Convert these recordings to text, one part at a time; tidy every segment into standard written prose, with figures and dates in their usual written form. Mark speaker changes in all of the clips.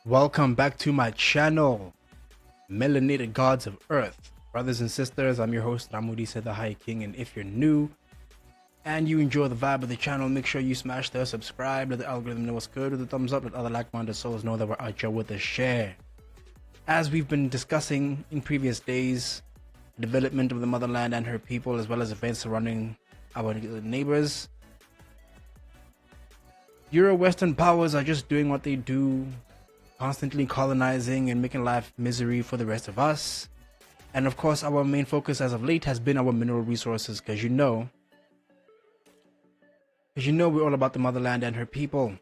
Speaker 1: Welcome back to my channel, Melanated Gods of Earth. Brothers and sisters, I'm your host, MODISE The High King, and if you're new and you enjoy the vibe of the channel, make sure you smash the subscribe, let the algorithm know what's good, with the thumbs up, let other like-minded souls know that we're out here with a share. As we've been discussing in previous days, the development of the motherland and her people, as well as events surrounding our neighbors, Euro-Western powers are just doing what they do, constantly colonizing and making life misery for the rest of us. And of course, our main focus as of late has been our mineral resources, because you know we're all about the motherland and her people.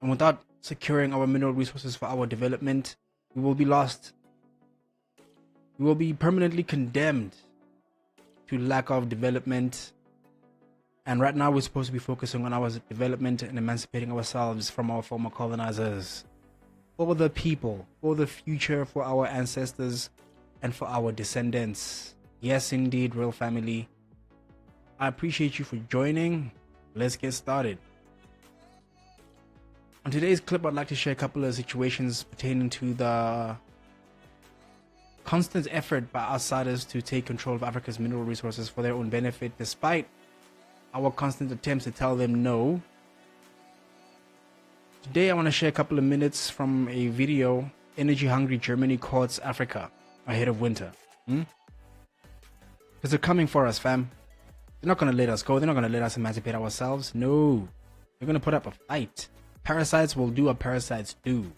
Speaker 1: And without securing our mineral resources for our development, we will be lost. We will be permanently condemned to lack of development. And right now we're supposed to be focusing on our development and emancipating ourselves from our former colonizers. For the people, for the future, for our ancestors, and for our descendants. Yes, indeed, real family. I appreciate you for joining. Let's get started. On today's clip, I'd like to share a couple of situations pertaining to the constant effort by outsiders to take control of Africa's mineral resources for their own benefit, despite our constant attempts to tell them no. Today I want to share a couple of minutes from a video. Energy hungry Germany courts Africa ahead of winter. Because they're coming for us, fam. They're not going to let us go. They're not going to let us emancipate ourselves. No. They're going to put up a fight. Parasites will do what parasites do.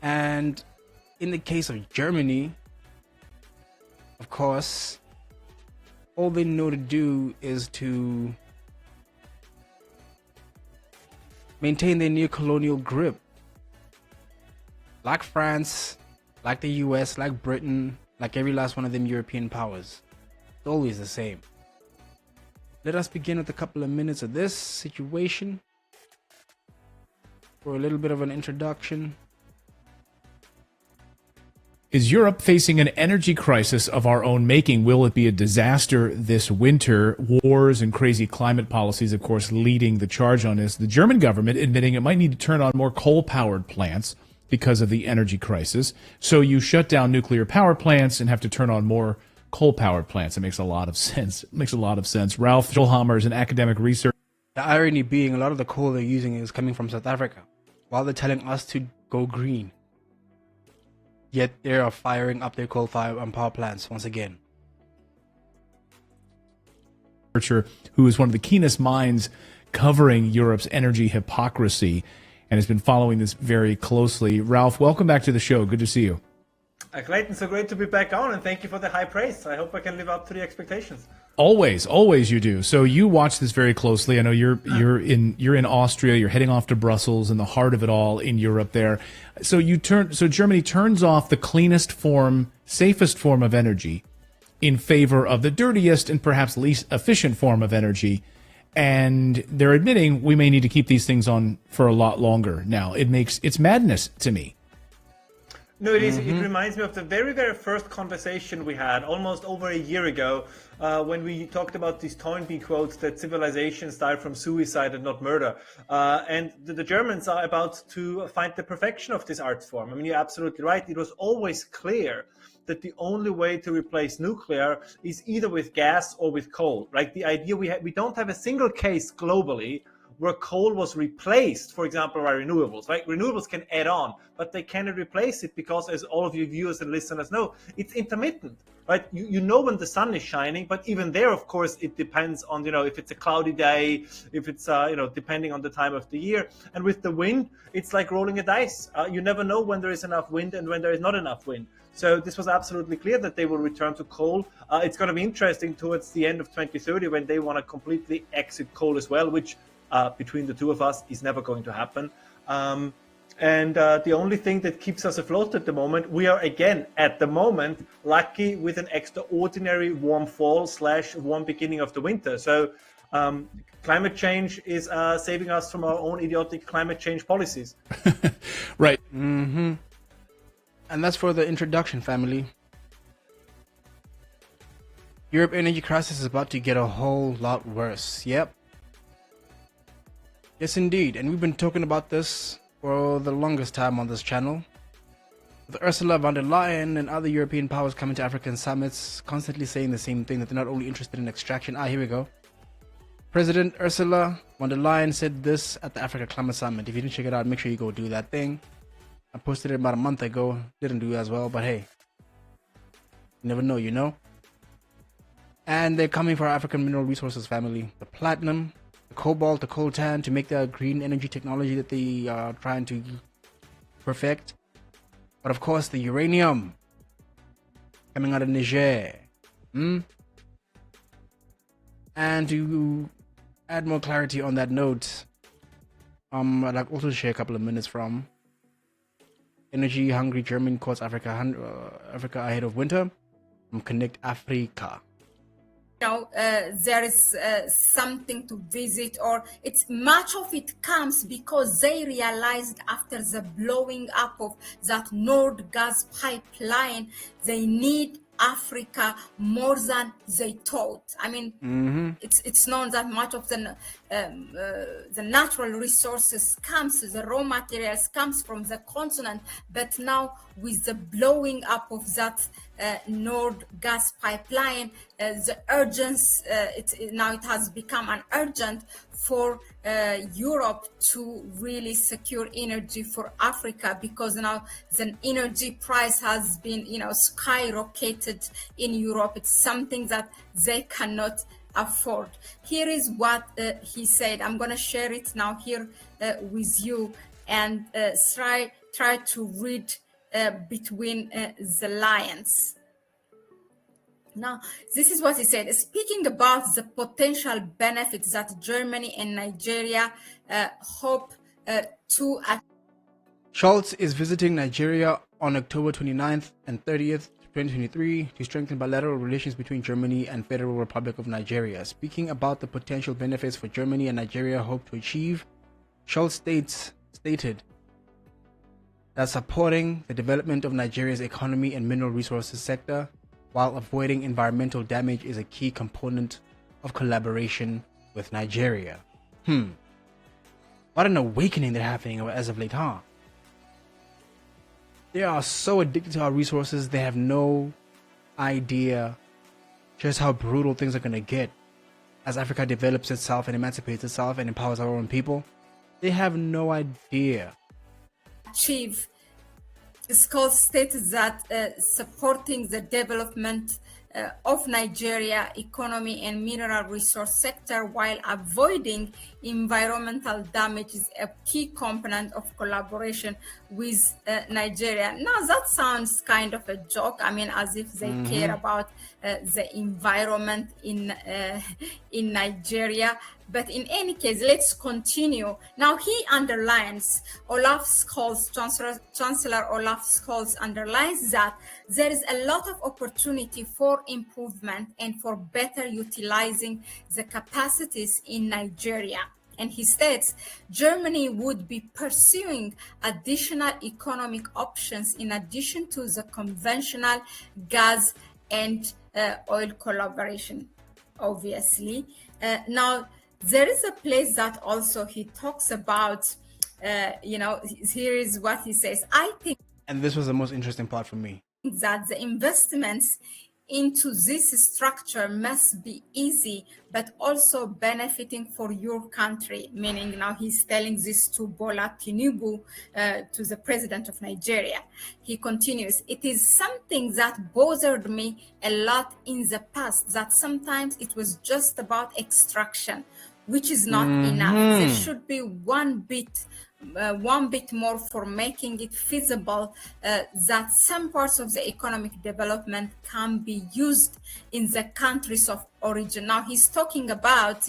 Speaker 1: And in the case of Germany, of course, all they know to do is to maintain their neo-colonial grip. Like France, like the US, like Britain, like every last one of them European powers. It's always the same. Let us begin with a couple of minutes of this situation for a little bit of an introduction.
Speaker 2: Is Europe facing an energy crisis of our own making? Will it be a disaster this winter? Wars and crazy climate policies, of course, leading the charge on this. The German government admitting it might need to turn on more coal-powered plants because of the energy crisis. So you shut down nuclear power plants and have to turn on more coal-powered plants. It makes a lot of sense. It makes a lot of sense. Ralph Schulhammer is an academic researcher.
Speaker 1: The irony being a lot of the coal they're using is coming from South Africa, while they're telling us to go green. Yet they are firing up their coal-fired power plants once again.
Speaker 2: Who is one of the keenest minds covering Europe's energy hypocrisy and has been following this very closely. Ralph, welcome back to the show. Good to see you.
Speaker 3: Clayton, so great to be back on, and thank you for the high praise. I hope I can live up to the expectations.
Speaker 2: Always you do. So you watch this very closely. I know you're in Austria. You're heading off to Brussels, in the heart of it all in Europe there. So Germany turns off the cleanest form, safest form of energy in favor of the dirtiest and perhaps least efficient form of energy. And they're admitting we may need to keep these things on for a lot longer now. It's madness to me.
Speaker 3: No, it is. It reminds me of the very, very first conversation we had almost over a year ago when we talked about these Toynbee quotes that civilizations die from suicide and not murder. And the Germans are about to find the perfection of this art form. I mean, you're absolutely right. It was always clear that the only way to replace nuclear is either with gas or with coal. Like the idea we don't have a single case globally where coal was replaced, for example, by renewables, right? Renewables can add on, but they cannot replace it because, as all of you viewers and listeners know, it's intermittent, right? You know when the sun is shining, but even there, of course, it depends on, if it's a cloudy day, if it's, depending on the time of the year. And with the wind, it's like rolling a dice. You never know when there is enough wind and when there is not enough wind. So this was absolutely clear that they will return to coal. It's going to be interesting towards the end of 2030 when they want to completely exit coal as well, which between the two of us is never going to happen. And the only thing that keeps us afloat at the moment, we are again at the moment lucky with an extraordinary warm fall / warm beginning of the winter. So climate change is saving us from our own idiotic climate change policies.
Speaker 2: Right.
Speaker 1: And that's for the introduction, family. Europe energy crisis is about to get a whole lot worse. Yep. Yes, indeed. And we've been talking about this for the longest time on this channel. With Ursula von der Leyen and other European powers coming to African summits, constantly saying the same thing, that they're not only interested in extraction. Here we go. President Ursula von der Leyen said this at the Africa Climate Summit. If you didn't check it out, make sure you go do that thing. I posted it about a month ago. Didn't do as well, but hey, you never know, you know? And they're coming for our African mineral resources family. The platinum, the cobalt, the coltan, to make the green energy technology that they are trying to perfect. But of course, the uranium coming out of Niger. And to add more clarity on that note, I'd like also to share a couple of minutes from Energy Hungry German quotes Africa ahead of winter from Connect Africa.
Speaker 4: There is something to visit, or it's much of it comes because they realized after the blowing up of that Nord gas pipeline, they need Africa more than they thought. I mean, it's known that much of the natural resources comes, the raw materials comes from the continent, but now with the blowing up of that Nord gas pipeline, the urgency, now it has become an urgent for Europe to really secure energy for Africa, because now the energy price has been, skyrocketed in Europe. It's something that they cannot afford. Here is what he said. I'm going to share it now here with you, and try to read between the lines. Now, this is what he said, speaking about the potential benefits that Germany and Nigeria hope to.
Speaker 1: Scholz is visiting Nigeria on October 29th and 30th, 2023 to strengthen bilateral relations between Germany and Federal Republic of Nigeria. Speaking about the potential benefits for Germany and Nigeria hope to achieve, Scholz stated that supporting the development of Nigeria's economy and mineral resources sector while avoiding environmental damage is a key component of collaboration with Nigeria. What an awakening they're having as of late, huh? They are so addicted to our resources, they have no idea just how brutal things are going to get as Africa develops itself and emancipates itself and empowers our own people. They have no idea.
Speaker 4: Achieve. Scholz stated that supporting the development of Nigeria economy and mineral resource sector while avoiding environmental damage is a key component of collaboration with Nigeria. Now that sounds kind of a joke. I mean, as if they care about the environment in Nigeria. But in any case, let's continue. Now he underlines, Chancellor Olaf Scholz underlines that there is a lot of opportunity for improvement and for better utilizing the capacities in Nigeria. And he states Germany would be pursuing additional economic options in addition to the conventional gas and oil collaboration, obviously. Now, there is a place that also he talks about, here is what he says. I think,
Speaker 1: and this was the most interesting part for me,
Speaker 4: that the investments into this structure must be easy, but also benefiting for your country. Meaning now he's telling this to Bola Tinubu, to the president of Nigeria. He continues, it is something that bothered me a lot in the past, that sometimes it was just about extraction, which is not enough. There should be one bit more for making it feasible that some parts of the economic development can be used in the countries of origin. Now he's talking about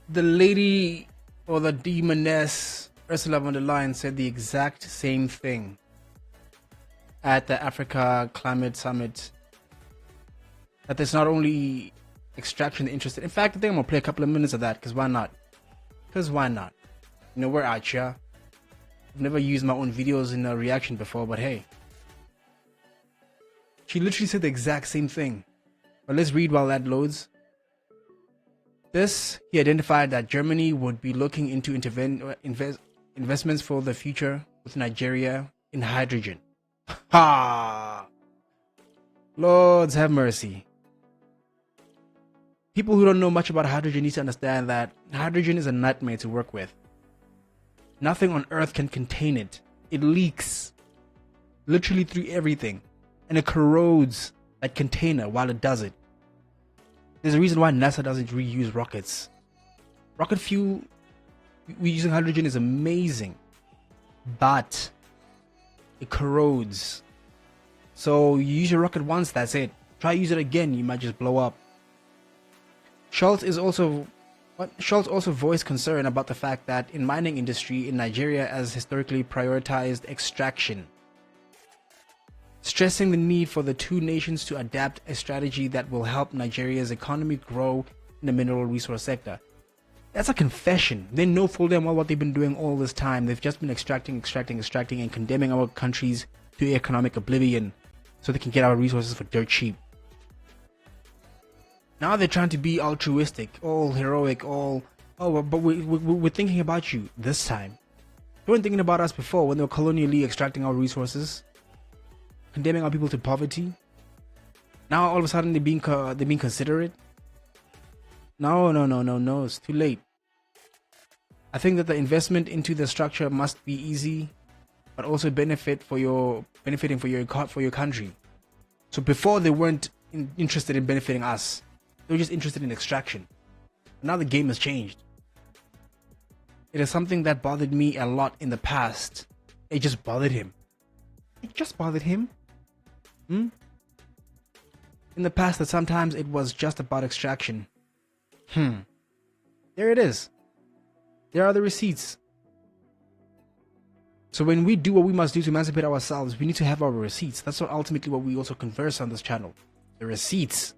Speaker 1: the lady, or the demoness Ursula von der Leyen, said the exact same thing at the Africa Climate Summit, that there's not only extraction interested. In fact, I think I'm gonna play a couple of minutes of that, because why not? We're out here. I've never used my own videos in a reaction before, but hey, she literally said the exact same thing. But let's read while that loads. this, he identified that Germany would be looking into investments for the future with Nigeria in hydrogen. Ha! Lords have mercy. People who don't know much about hydrogen need to understand that hydrogen is a nightmare to work with. Nothing on earth can contain it. It leaks literally through everything, and it corrodes that container while it does it. There's a reason why NASA doesn't reuse rockets. Rocket fuel using hydrogen is amazing, but it corrodes. So you use your rocket once, that's it. Try use it again, you might just blow up. Schultz also voiced concern about the fact that in mining industry in Nigeria has historically prioritized extraction, stressing the need for the two nations to adapt a strategy that will help Nigeria's economy grow in the mineral resource sector. That's a confession. They know full damn well what they've been doing all this time. They've just been extracting and condemning our countries to economic oblivion so they can get our resources for dirt cheap. Now they're trying to be altruistic, all heroic, but we're thinking about you this time. They weren't thinking about us before when they were colonially extracting our resources, condemning our people to poverty. Now all of a sudden they're being considerate. No, it's too late. I think that the investment into the structure must be easy, but also benefiting for your country. So before they weren't interested in benefiting us. They were just interested in extraction. Now the game has changed. It is something that bothered me a lot in the past. It just bothered him. In the past, that sometimes it was just about extraction. There it is. There are the receipts. So when we do what we must do to emancipate ourselves, we need to have our receipts. That's ultimately what we also converse on this channel. The receipts.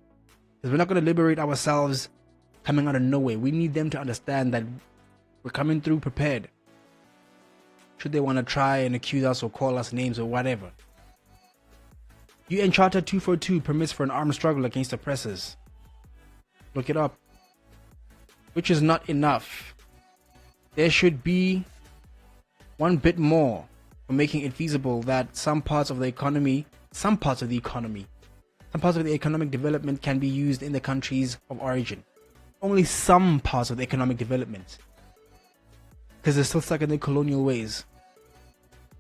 Speaker 1: Because we're not going to liberate ourselves coming out of nowhere. We need them to understand that we're coming through prepared. Should they want to try and accuse us or call us names or whatever. UN Charter 242 permits for an armed struggle against oppressors. Look it up. Which is not enough. There should be one bit more for making it feasible that some parts of the economic development can be used in the countries of origin. Only some parts of the economic development. Because they're still stuck in their colonial ways.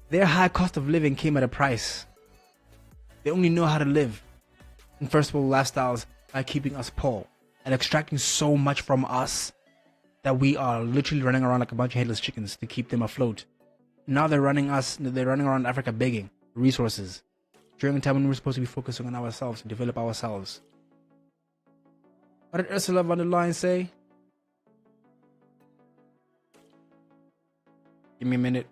Speaker 1: Their high cost of living came at a price. They only know how to live in first world lifestyles by keeping us poor and extracting so much from us that we are literally running around like a bunch of headless chickens to keep them afloat. Now they're running around Africa begging resources during a time when we're supposed to be focusing on ourselves to develop ourselves. What did Ursula von der Leyen say? Give me a minute.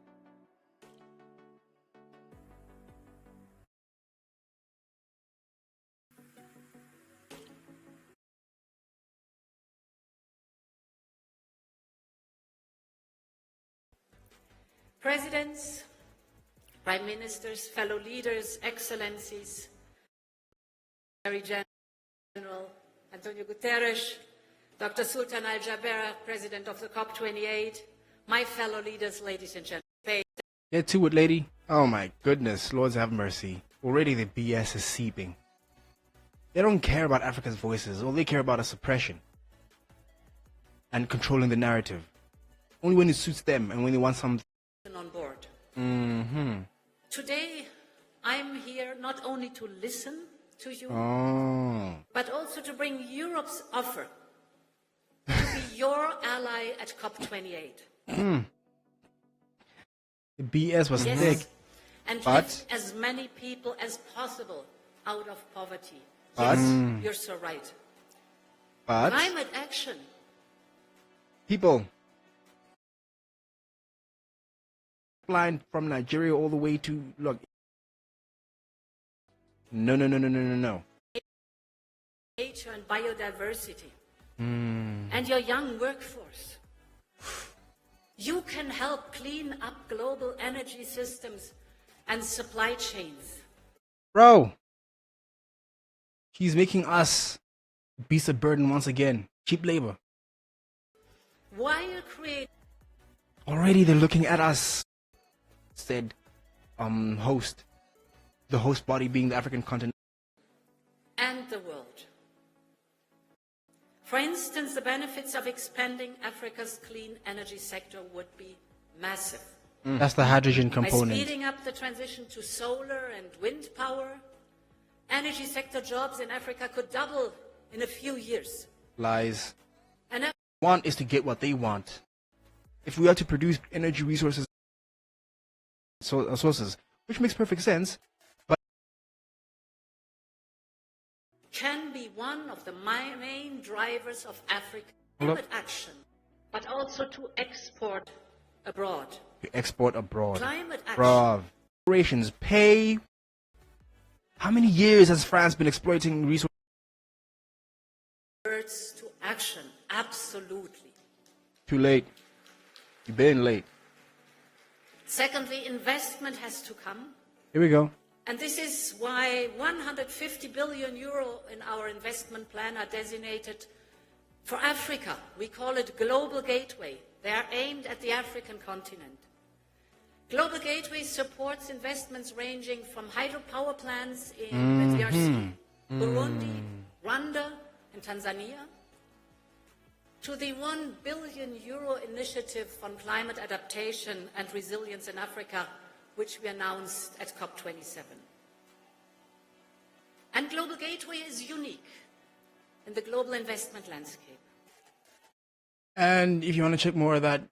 Speaker 5: Presidents, Prime Ministers, fellow leaders, Excellencies, Secretary General Antonio Guterres, Dr. Sultan Al Jaber, President of the COP28, my fellow leaders, ladies and gentlemen.
Speaker 1: Get to it, lady. Oh my goodness, Lords have mercy. Already the BS is seeping. They don't care about Africa's voices. All they care about is suppression and controlling the narrative. Only when it suits them and when they want something
Speaker 5: On board.
Speaker 1: Mm-hmm.
Speaker 5: Today, I'm here not only to listen to you, but also to bring Europe's offer to be your ally at COP28.
Speaker 1: The BS was
Speaker 5: Yes,
Speaker 1: thick.
Speaker 5: and
Speaker 1: But-
Speaker 5: lift as many people as possible out of poverty.
Speaker 1: But-
Speaker 5: Yes, you're so right.
Speaker 1: But
Speaker 5: Climate action.
Speaker 1: people, line from Nigeria all the way to look. No.
Speaker 5: Nature and biodiversity, and your young workforce. You can help clean up global energy systems and supply chains.
Speaker 1: Bro, he's making us beast of burden once again. Cheap labor.
Speaker 5: while creating
Speaker 1: Already they're looking at us, said host. The host body being the African continent.
Speaker 5: and the world. For instance, the benefits of expanding Africa's clean energy sector would be massive.
Speaker 1: That's the hydrogen
Speaker 5: By
Speaker 1: component.
Speaker 5: speeding up the transition to solar and wind power, energy sector jobs in Africa could double in a few years.
Speaker 1: Lies.
Speaker 5: And
Speaker 1: Want is to get what they want. If we are to produce energy resources, sources, which makes perfect sense, but
Speaker 5: can be one of the main drivers of African
Speaker 1: Hello?
Speaker 5: climate action, but also to export abroad.
Speaker 1: to export abroad.
Speaker 5: Climate action.
Speaker 1: Bruv. Corporations pay. How many years has France been exploiting resources?
Speaker 5: Words to action, absolutely.
Speaker 1: Too late. You've been late.
Speaker 5: Secondly, investment has to come.
Speaker 1: Here we go.
Speaker 5: And this is why 150 billion euro in our investment plan are designated for Africa. We call it Global Gateway. They are aimed at the African continent. Global Gateway supports investments ranging from hydropower plants in the DRC, Burundi, Rwanda, and Tanzania, to the 1 billion euro initiative on climate adaptation and resilience in Africa, which we announced at COP27. And Global Gateway is unique in the global investment landscape.
Speaker 1: And if you want to check more of that,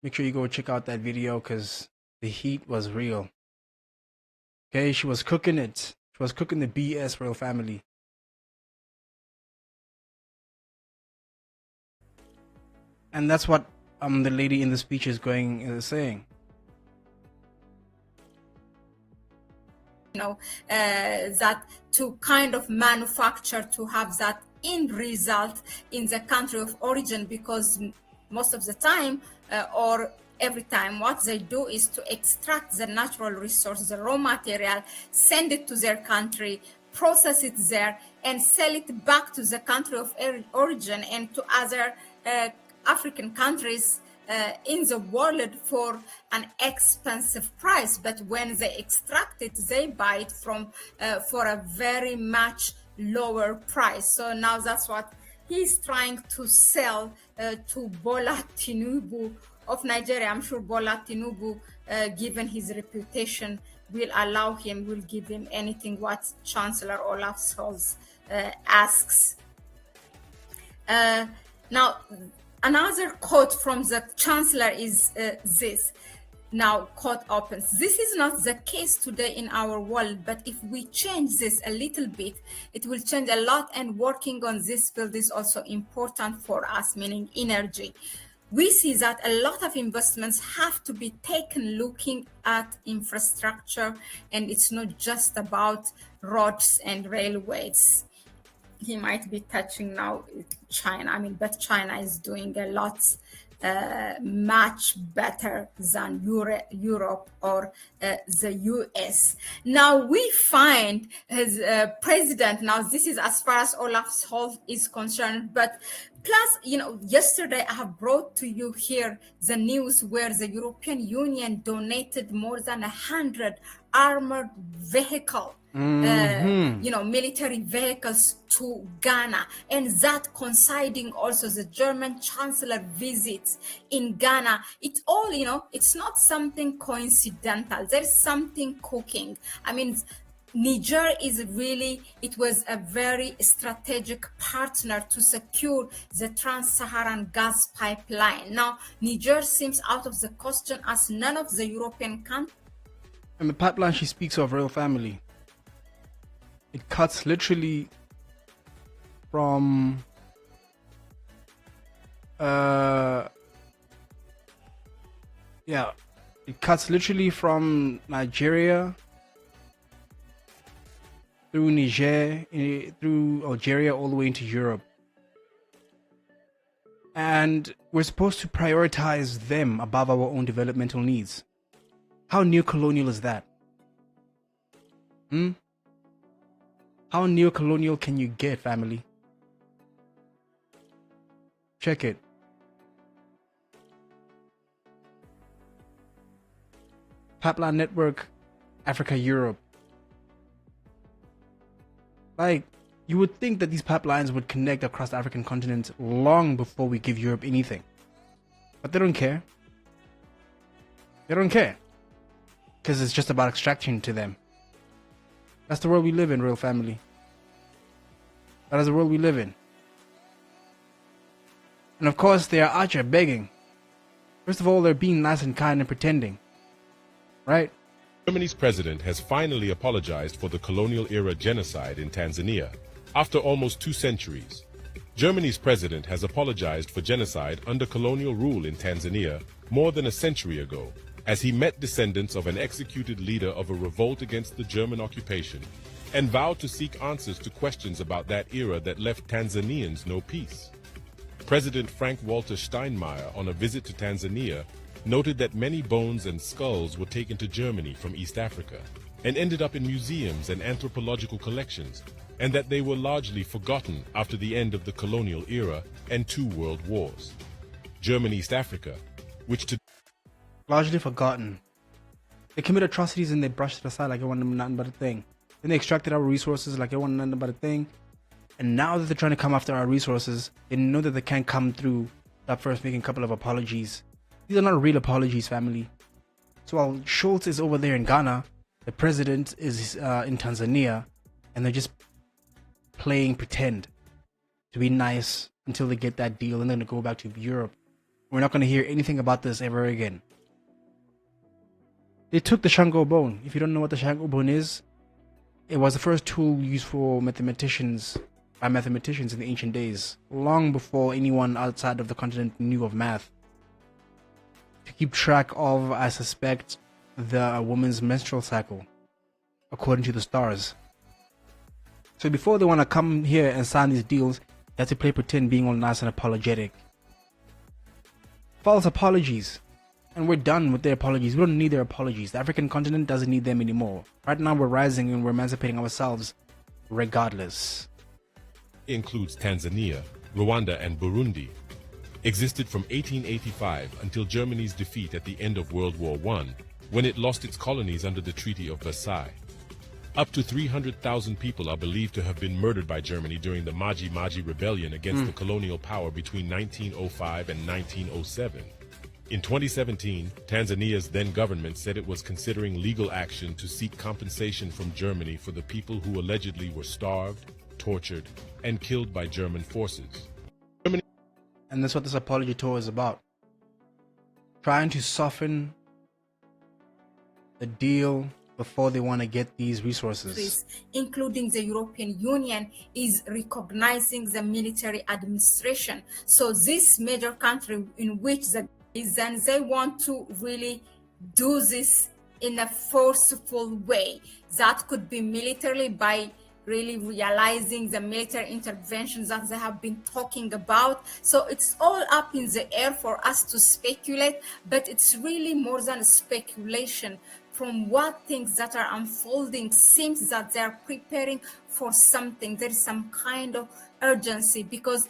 Speaker 1: make sure you go check out that video because the heat was real. Okay, she was cooking it. She was cooking the BS royal family. And that's what the lady in the speech is saying.
Speaker 4: That to kind of manufacture to have that end result in the country of origin, because most of the time or every time what they do is to extract the natural resource, the raw material, send it to their country, process it there, and sell it back to the country of origin and to other African countries in the world for an expensive price. But when they extract it, they buy it from for a very much lower price. So now that's what he's trying to sell to Bola Tinubu of Nigeria. I'm sure Bola Tinubu, given his reputation, will give him anything what Chancellor Olaf Scholz asks. Now, another quote from the Chancellor is this. Now, quote opens. This is not the case today in our world, but if we change this a little bit, it will change a lot, and working on this field is also important for us, meaning energy. We see that a lot of investments have to be taken looking at infrastructure, and it's not just about roads and railways. He might be touching now China. But China is doing a lot, much better than Europe or the US. Now we find his president. Now this is as far as Olaf Scholz is concerned, but plus, yesterday I have brought to you here the news where the European Union donated more than 100 armored vehicles. Military vehicles to Ghana, and that coinciding also the German Chancellor visits in Ghana. It all, it's not something coincidental. There's something cooking. Niger it was a very strategic partner to secure the Trans-Saharan gas pipeline. Now, Niger seems out of the question as none of the European countries.
Speaker 1: And the pipeline she speaks of, royal family, it cuts literally from from Nigeria through Niger, through Algeria, all the way into Europe. And we're supposed to prioritize them above our own developmental needs. How neo-colonial is that? How neo-colonial can you get, family? Check it. pipeline network, Africa, Europe. Like, you would think that these pipelines would connect across the African continent long before we give Europe anything. But they don't care. They don't care. Because it's just about extraction to them. That's the world we live in, real family. That is the world we live in. And of course, they are out here begging. First of all, they're being nice and kind and pretending. Right?
Speaker 6: Germany's president has finally apologized for the colonial-era genocide in Tanzania. After almost 2 centuries, Germany's president has apologized for genocide under colonial rule in Tanzania more than a century ago, as he met descendants of an executed leader of a revolt against the German occupation and vowed to seek answers to questions about that era that left Tanzanians no peace. President Frank-Walter Steinmeier, on a visit to Tanzania, noted that many bones and skulls were taken to Germany from East Africa and ended up in museums and anthropological collections, and that they were largely forgotten after the end of the colonial era and 2 world wars. German-East Africa, which to
Speaker 1: Largely forgotten. They commit atrocities and they brushed it aside like it wasn't nothing but a thing. Then they extracted our resources like it wasn't nothing but a thing. And now that they're trying to come after our resources, they know that they can't come through without first making a couple of apologies. These are not real apologies, family. So while Schultz is over there in Ghana, the president is in Tanzania, and they're just playing pretend to be nice until they get that deal, and then they go back to Europe. We're not going to hear anything about this ever again. They took the Shango bone. If you don't know what the Shango bone is, it was the first tool used for mathematicians by mathematicians in the ancient days, long before anyone outside of the continent knew of math. To keep track of, I suspect, the woman's menstrual cycle, according to the stars. So before they want to come here and sign these deals, they have to play pretend, being all nice and apologetic. False apologies. And we're done with their apologies. We don't need their apologies. The African continent doesn't need them anymore. Right now we're rising and we're emancipating ourselves regardless.
Speaker 6: includes Tanzania, Rwanda, and Burundi, existed from 1885 until Germany's defeat at the end of World War I, when it lost its colonies under the Treaty of Versailles. Up to 300,000 people are believed to have been murdered by Germany during the Maji Maji Rebellion against the colonial power between 1905 and 1907. In 2017, Tanzania's then government said it was considering legal action to seek compensation from Germany for the people who allegedly were starved, tortured, and killed by German forces.
Speaker 1: And that's what this apology tour is about. Trying to soften the deal before they want to get these resources.
Speaker 4: Including the European Union, is recognizing the military administration. So this major country in which and they want to really do this in a forceful way. That could be militarily, by really realizing the military interventions that they have been talking about. So it's all up in the air for us to speculate, but it's really more than speculation. From what things that are unfolding, seems that they're preparing for something. There is some kind of urgency, because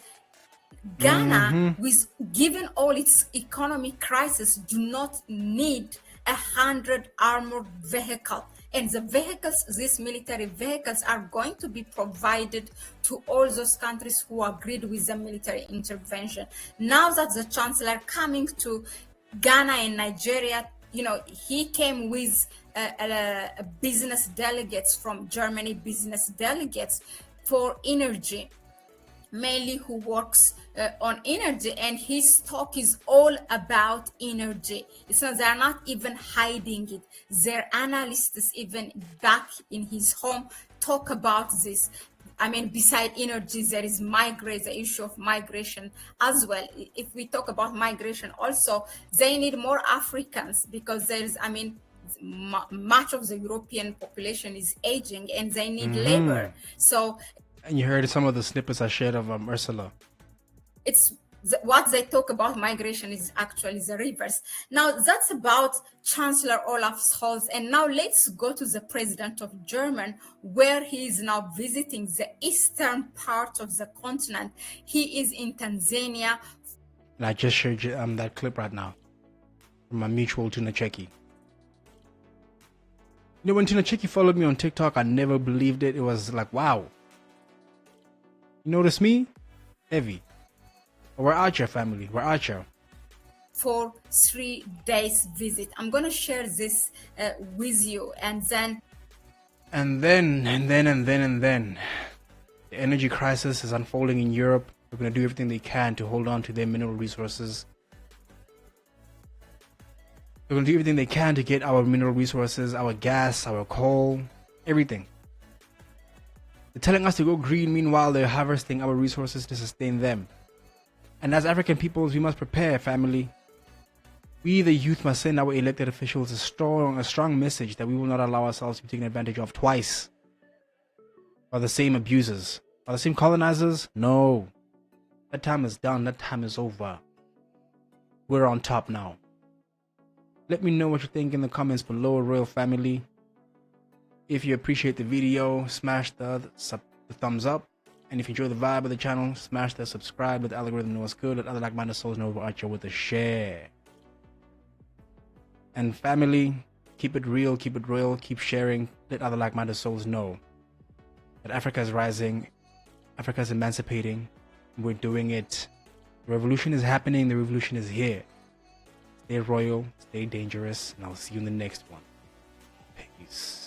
Speaker 4: Ghana, with given all its economic crisis, do not need 100 armored vehicles. And the vehicles, these military vehicles, are going to be provided to all those countries who agreed with the military intervention. Now that the chancellor coming to Ghana and Nigeria, you know, he came with business delegates from Germany, business delegates for energy, mainly who works on energy, and his talk is all about energy. So they're not even hiding it. Their analysts, even back in his home, talk about this. I mean, beside energy, there is the issue of migration as well. If we talk about migration also, they need more Africans, because there's, I mean, much of the European population is aging and they need labor. So,
Speaker 1: and you heard some of the snippets I shared of Ursula.
Speaker 4: It's what they talk about migration is actually the reverse. Now that's about Chancellor Olaf Scholz, and now let's go to the president of Germany, where he is now visiting the eastern part of the continent. He is in Tanzania.
Speaker 1: And I just shared you that clip right now from my mutual Tunacheki. You know, when Tina Chicky followed me on TikTok, I never believed it. It was like, wow. You notice me? Heavy. We're out here, family. We're out here.
Speaker 4: For 3 days visit. I'm gonna share this with you, and then
Speaker 1: the energy crisis is unfolding in Europe. They're gonna do everything they can to hold on to their mineral resources. They're gonna do everything they can to get our mineral resources, our gas, our coal, everything. They're telling us to go green, meanwhile they're harvesting our resources to sustain them. And as African peoples, we must prepare, family. We, the youth, must send our elected officials a strong message that we will not allow ourselves to be taken advantage of twice by the same abusers, by the same colonizers. No, that time is done. That time is over. We're on top now. Let me know what you think in the comments below, Royal Family. If you appreciate the video, smash the thumbs up. And if you enjoy the vibe of the channel, smash the subscribe. Let the algorithm know what's good. Let other like-minded souls know we're out here with a share. And family, keep it real, keep it royal, keep sharing. Let other like-minded souls know that Africa is rising, Africa is emancipating. We're doing it. The revolution is happening. The revolution is here. Stay royal, stay dangerous, and I'll see you in the next one. Peace.